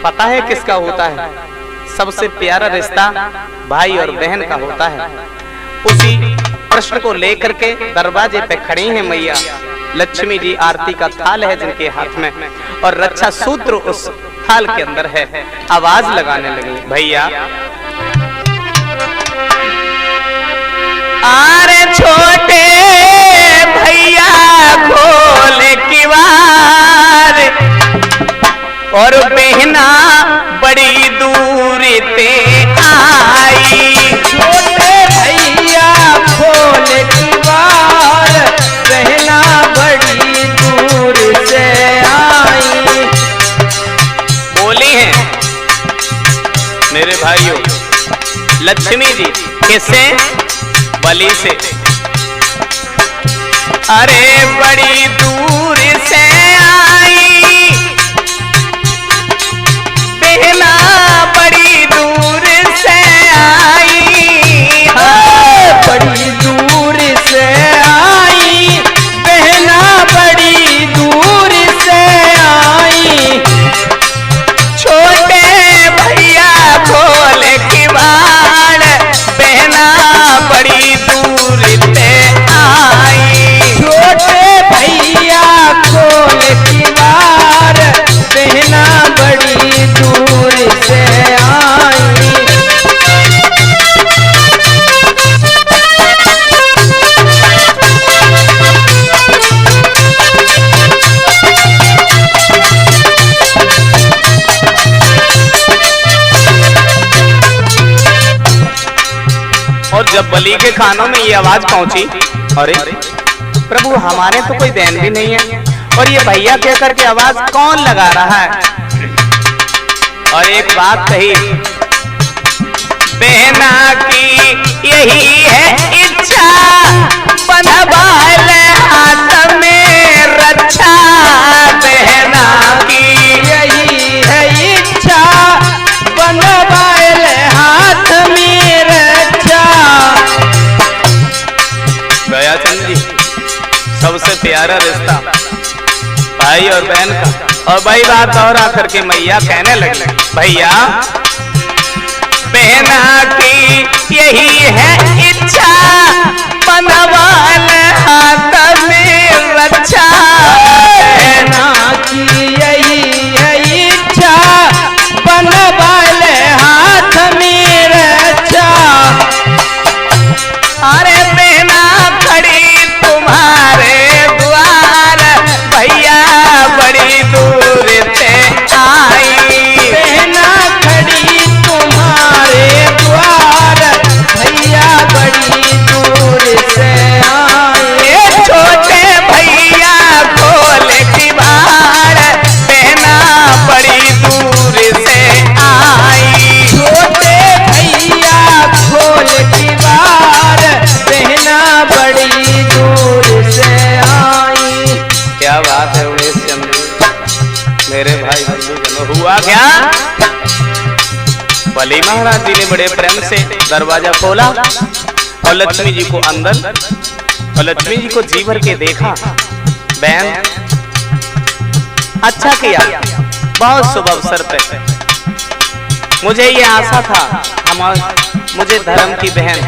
पता है किसका होता है? सबसे प्यारा रिश्ता भाई और बहन का होता है। उसी प्रश्न को लेकर के दरवाजे पे खड़ी हैं मैया लक्ष्मी जी। आरती का थाल है जिनके हाथ में और रक्षा सूत्र उस थाल के अंदर है। आवाज लगाने लगी, भैया आरे छोटे भैया खोल किवार और बहना बड़ी दूर ते आई। छोटे भैया खोल किवार बहना बड़ी दूर से आई। बोली हैं मेरे भाइयों लक्ष्मी जी, किससे? बलि से। अरे बड़ी दूर से आई बहना बड़ी दूर से आई। बड़ी और जब बलि के कानों में ये आवाज पहुंची, अरे प्रभु हमारे तो कोई बहन भी नहीं है और ये भैया कह करके आवाज कौन लगा रहा है। और एक बात कही, बहना की यही है इच्छा, बंधवाल हाथ में रक्षा। बहना की यही है इच्छा, बंधवाल हाथ में रक्षा। गयाचंद जी, सबसे प्यारा रिश्ता भाई और बहन का। और भाई बात और आकर के मैया कहने लगी, भैया बहना की यही है इच्छा, बंधवाल हाथ में रक्षा। बहना की यही है इच्छा, बंधवाल हाथ में रक्षा। अरे बहना खड़ी तुम्हारे द्वार, भैया बड़ी दूर से आई। बहना खड़ी तुम्हारे द्वार, भैया बड़ी दूर से आए। छोटे भैया खोल की बार, बहना बड़ी दूर से आई। छोटे भैया खोल की बार, बहना बड़ी दूर से आई। क्या बात है उमेश चंद्र, मेरे भाई बंधुजनों, हुआ क्या? बलि महाराज जी ने बड़े प्रेम से दरवाजा खोला और लक्ष्मी जी को अंदर और लक्ष्मी जी को जी भर के देखा। बहन अच्छा किया, बहुत शुभ अवसर पे मुझे ये आशा था, मुझे धर्म की बहन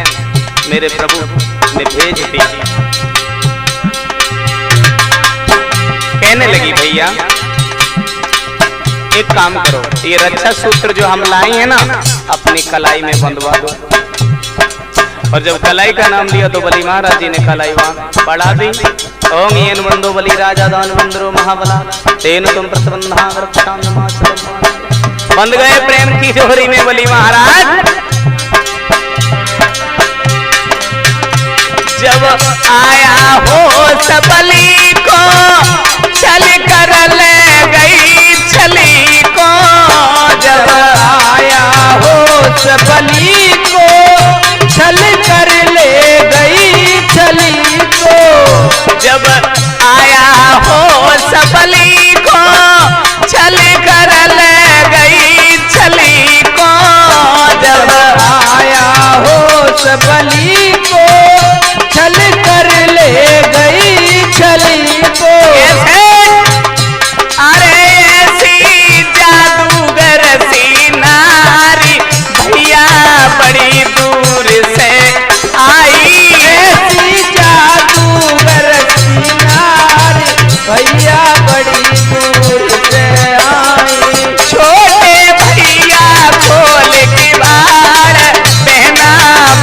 मेरे प्रभु ने भेज दी। कहने लगी, भैया एक काम करो, ये रक्षा सूत्र जो हम लाए हैं ना, अपनी कलाई में बंधवा दो। और जब कलाई का नाम लिया तो बलि महाराज जी ने कलाई वहां पढ़ा दी। ओम येन बंदो बलि राजा दान बंदरो महाबला, तेन तुम प्रतिबंधा बंध गए प्रेम की जोहरी में बलि महाराज। जब आया हो सबली को, चल कर ले गई छली को। जब आया हो सबली को, छल कर ले गई छली को। जब आया हो सबली को, छल कर ले गई छली को। जब आया हो सबली को, छल कर ले गई छली को। अरे ऐसी जादूगर सी नारी, भैया बड़ी दूर से आई। ऐसी जादूगर सी नारी, भैया बड़ी दूर से आई। छोटे भैया खोल की बार, बहना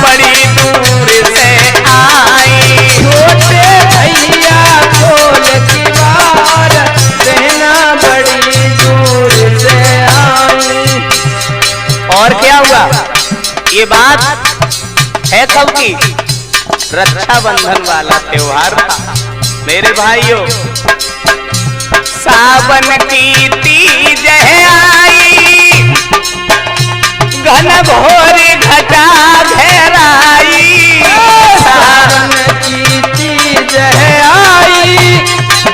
बड़ी दूर से आई। छोटे भैया खोल की बार, बहना बड़ी दूर से आई। और क्या हुआ? ये बात है कब की? रक्षाबंधन वाला त्योहार था मेरे भाइयों। सावन की तीज है आई, घन घोर घटा घेराई। सावन की तीज है आई,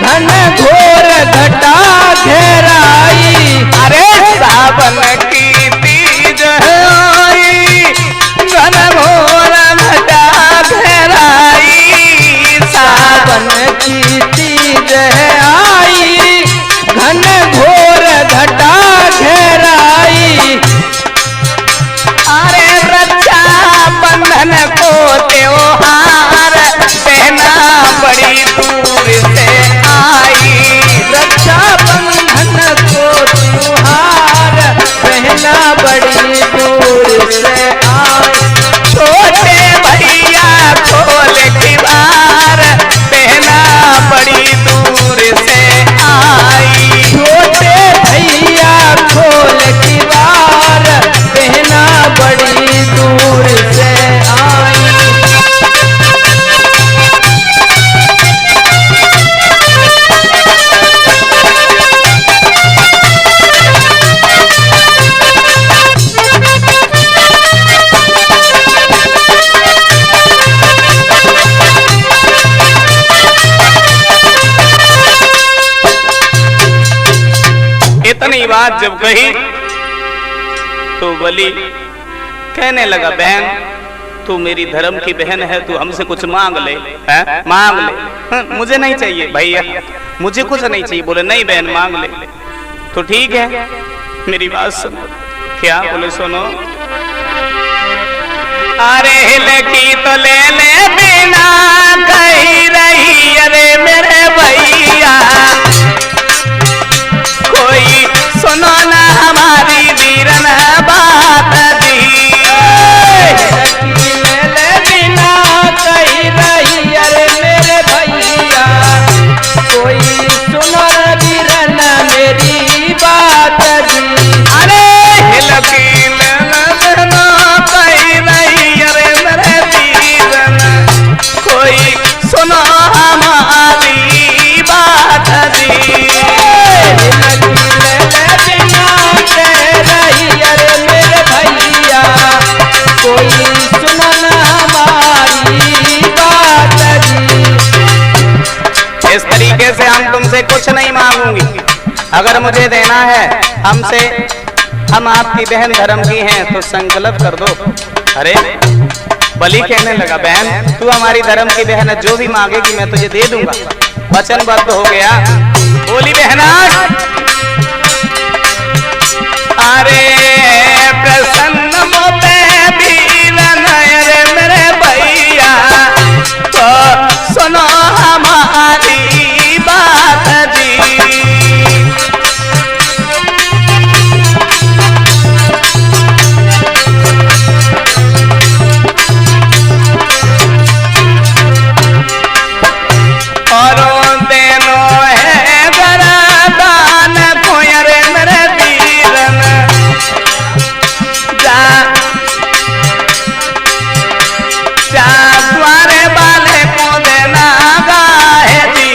घन घोर घटा घेराई। अरे सावन की तीज है आई, घन घोर घटा घेराई। सावन की तीज है आई, घन घोर घटा घेराई। अरे रक्षा बंधन को त्योहार, बहना बड़ी दूर से आई। रक्षा बंधन को त्योहार, बहना बड़ी दूर से आई। छोटे भैया खोल की बार, बहना बड़ी दूर से आई। छोटे भैया खोल की बार, बहना बड़ी दूर से आई। बात जब कही तो बलि कहने लगा, बहन तू मेरी धर्म की बहन है, तू हमसे कुछ मांग ले, है? मांग ले। मुझे नहीं चाहिए भैया, मुझे कुछ नहीं चाहिए। बोले नहीं बहन मांग ले। तो ठीक है, मेरी बात सुनो। क्या? बोले सुनो। अरे लकी तो ले ले बिना कही रही, अरे मेरे भैया कोई सुनो ना हमारी वीरन बात दी। ले ले बिना कही रही, अरे मेरे भैया कोई सुनो वीरन मेरी बात दी। अरे लकी ले ले बिना कही रही, अरे मेरे वीरन कोई सुनो हमारी बात दी। इस तरीके से हम तुमसे कुछ नहीं मांगूंगी। अगर मुझे देना है हमसे, हम आपकी बहन धर्म की हैं, तो संकल्प कर दो। अरे बलि कहने लगा, बहन तू हमारी धर्म की बहन है, जो भी मांगेगी मैं तुझे दे दूंगा। वचनबद्ध हो गया। बोली बहना, अरे प्रसन्न मोते वीरन, अरे मेरे भैया तो सुनो हमारी बात दी। और देनो है वरदान को, अरे मेरे वीरन जा जा तुम्हारे वाले को देना गाहे दी।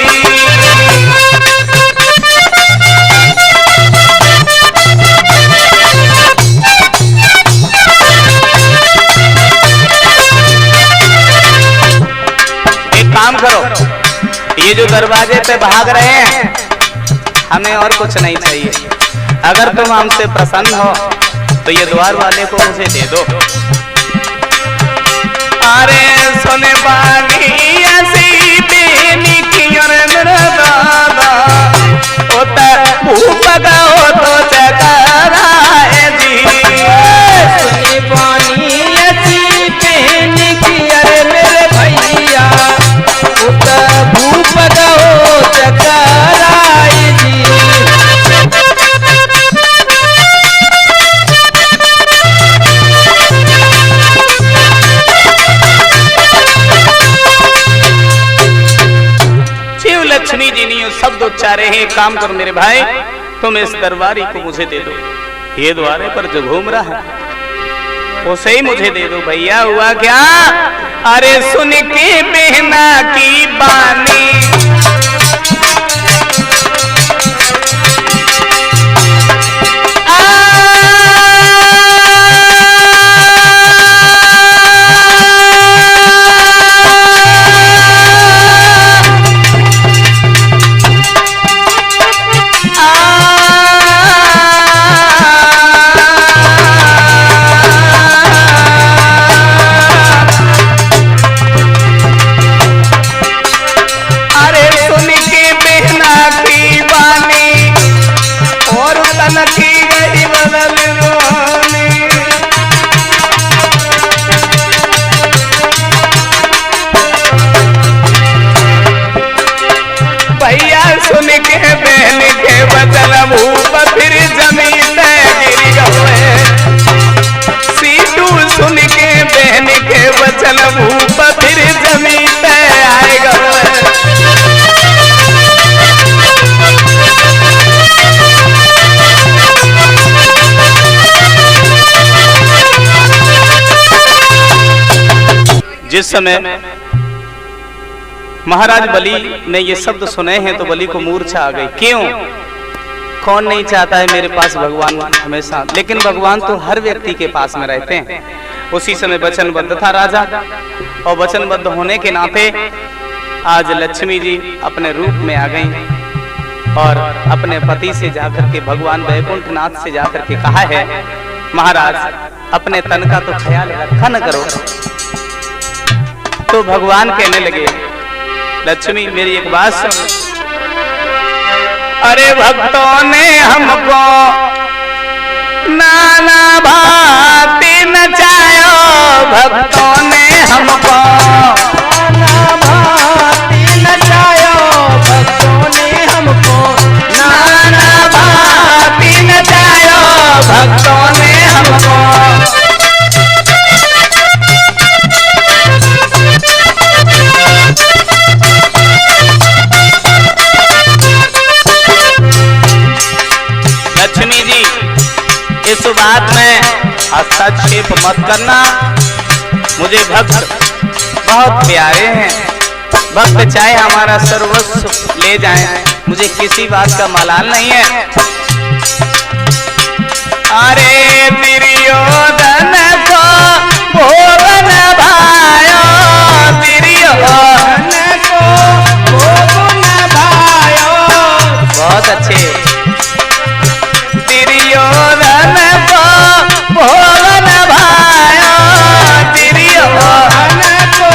एक काम करो, ये जो दरवाजे पे भाग रहे हैं, हमें और कुछ नहीं चाहिए। अगर तुम हमसे प्रसन्न हो तो ये द्वार वाले को मुझे दे दो। अरे सुने बानी ऐसी बेनी की, अरे मेरा दादा होता भूख लगा हो तो चकराए दी। सुनी पानी ऐसी बेनी की, अरे मेरे भैया भूप गो चकराई जी। शिव लक्ष्मी जी ने शब्द उच्चारे हैं। काम करो मेरे भाई, तुम इस दरबारी को मुझे दे दो। ये द्वारे पर जो घूम रहा है उसे ही मुझे दे दो। भैया हुआ क्या? अरे सुन के बहना की बानी, जिस समय महाराज बलि ने ये शब्द सुने हैं तो बलि को मूर्छा आ गई। क्यों? कौन नहीं चाहता है मेरे पास भगवान हमेशा, लेकिन भगवान तो हर व्यक्ति के पास में रहते हैं। उसी समय वचनबद्ध था राजा, और वचनबद्ध होने के नाते आज लक्ष्मी जी अपने रूप में आ गई। और अपने पति से जाकर के भगवान वैकुंठनाथ से जाकर के कहा है, महाराज अपने तन का तो ख्याल रखा न करो। तो भगवान कहने लगे, लक्ष्मी मेरी एक बात सुन। अरे भक्तों ने हमको नाना भांति नचायो, भक्तों ने हमको नाना भांति नचायो, भक्तों ने हमको नाना भांति नचायो, भक्तों ने हमको। लक्ष्मी जी इस बात में हस्तक्षेप मत करना, मुझे भक्त बहुत प्यारे हैं। भक्त चाहे हमारा सर्वस्व ले जाएं, मुझे किसी बात का मलाल नहीं है। अरे दुर्योधन को भोगन भायो, दुर्योधन को भोगन भायो। बहुत अच्छे। दुर्योधन को भोगन भायो, दुर्योधन को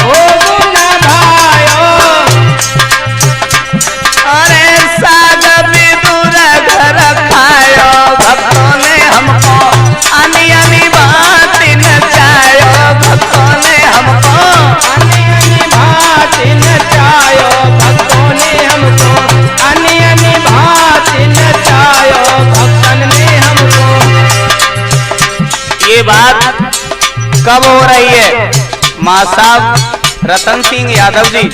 भोगन भायो। अरे साग विदुर घर खायो, भक्तों ने हमको अनी अनी भांति नचायो, भक्तों ने हमको अनी अनी भांति नचायो, भक्तों ने हमको अनी अनी भांति नचायो, भक्तन ने हमको। ये बात कब हो रही है? मां साहब रतन सिंह यादव जी,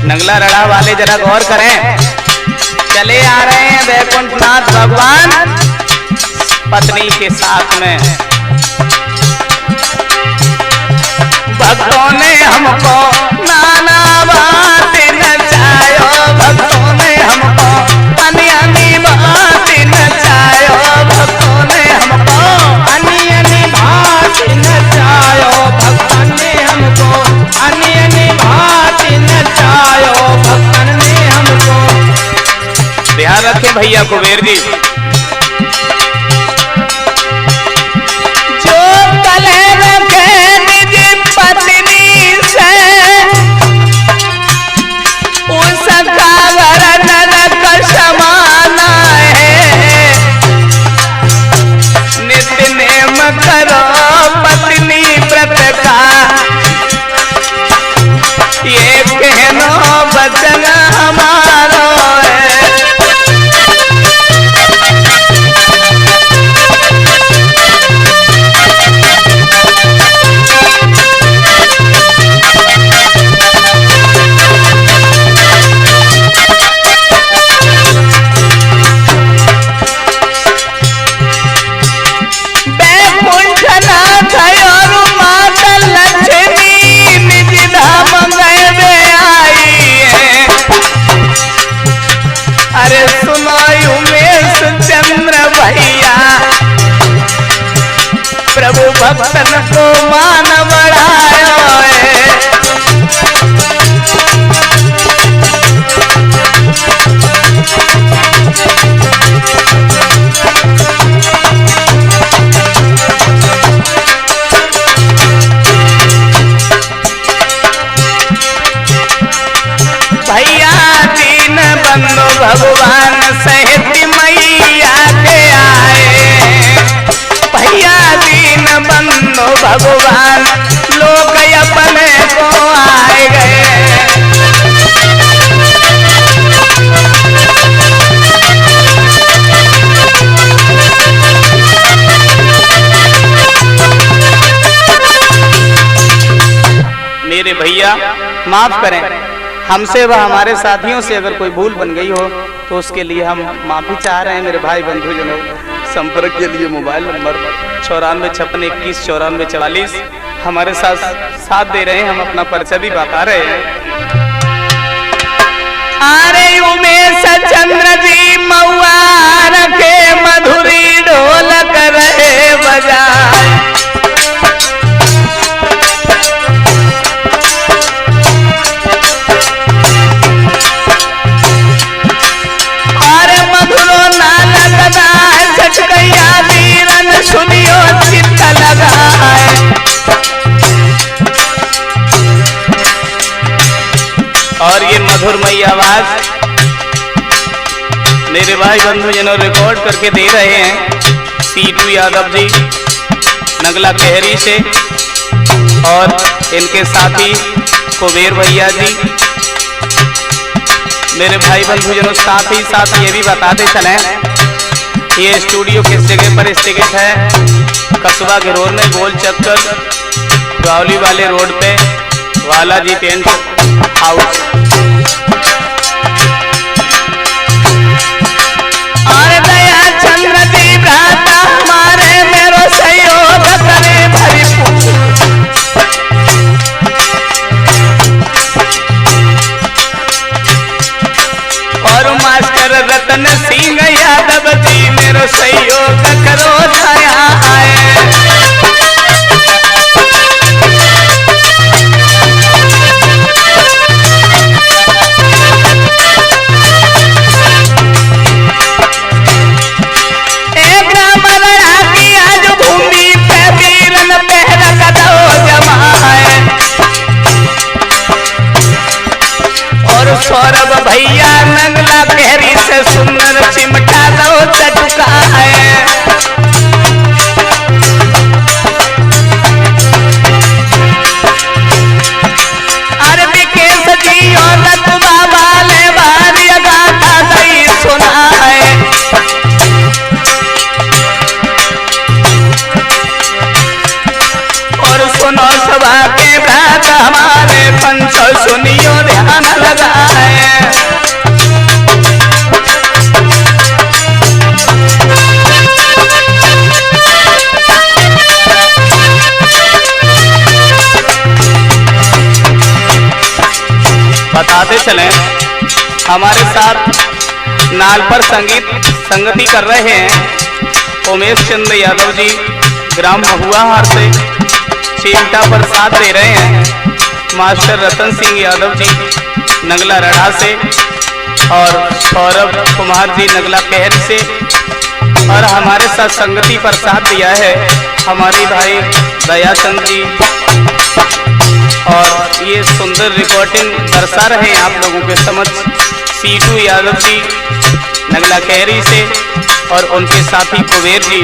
नंगला रड़ा वाले जरा गौर करें। चले आ रहे हैं वैकुंठनाथ भगवान पत्नी के साथ में। भक्तों ने हमको नाना भांति नचायो, भक्तों ने हमको अनी अनी भांति नचायो, भक्तों ने हमको अनी अनी भांति नचायो, भक्तन ने हमको अनी अनी भांति नचायो, भक्तन ने हमको। ध्यान रखें भैया कुबेर जी। जो कले रखे निज पत्नी से, उसका वरन नरक समान है। नित्य नेम करो पत्नी व्रत का, ये कहनो वचन हमारो है। वैकुंठनाथ और माता लक्ष्मी निज धाम में आई है। अरे सुनो उमेश चंद्र भैया, प्रभु भक्तन को मान बढ़ायो है। भैया दीन बंधु भगवान सहित मैया के आए। भैया दीन बंधु भगवान लोग अपने को आए गए। मेरे भैया माफ करें, हमसे व हमारे साथियों से अगर कोई भूल बन गई हो तो उसके लिए हम माफी चाह रहे हैं। मेरे भाई बंधुजनों, संपर्क के लिए मोबाइल नंबर 9456219444 हमारे साथ दे रहे हैं। हम अपना परिचय भी बता रहे हैं। अरे उमेश चंद्र जी मऊआर के मधुरी ढोलक रहे बजाए। मेरे भाई बंधु जनों रिकॉर्ड करके दे रहे हैं सीटू यादव जी नगला कहरी से, और इनके साथी कुबेर भैया जी। मेरे भाई बंधु जनों साथ ही साथ ये भी बताते चले, ये स्टूडियो किस जगह पर स्थित है? कस्बा गिरोर में गोल चक्कर गावली वाले रोड पे बालाजी टेंट हाउस। और दया चंद्र जी भ्राता हमारे मेरो सहयोग करे भरपूर। और मास्टर रतन सिंह यादव जी मेरो सहयोग करो छाया आए। सौरभ भैया नगला कहरी से सुंदर चिमटा लो चटका है। अरे विकेश जी और रतबा वाले भारी गाथा दई सुना है। और सुनो सभा के भ्राता हमारे पंच सुनियो ध्यान लगा है। बताते चलें हमारे साथ नाल पर संगति कर रहे हैं उमेश चंद्र यादव जी ग्राम महुआहार से। चिमटा पर साथ दे रहे हैं मास्टर रतन सिंह यादव जी नगला रढ़ा से, और सौरभ कुमार जी नगला कहर से। और हमारे साथ संगति पर साथ दिया है हमारी भाई दयाचंद जी, और ये सुंदर रिकॉर्डिंग दर्शा रहे हैं आप लोगों के समक्ष सीटू यादव जी नगला कहरी से, और उनके साथी कुबेर जी।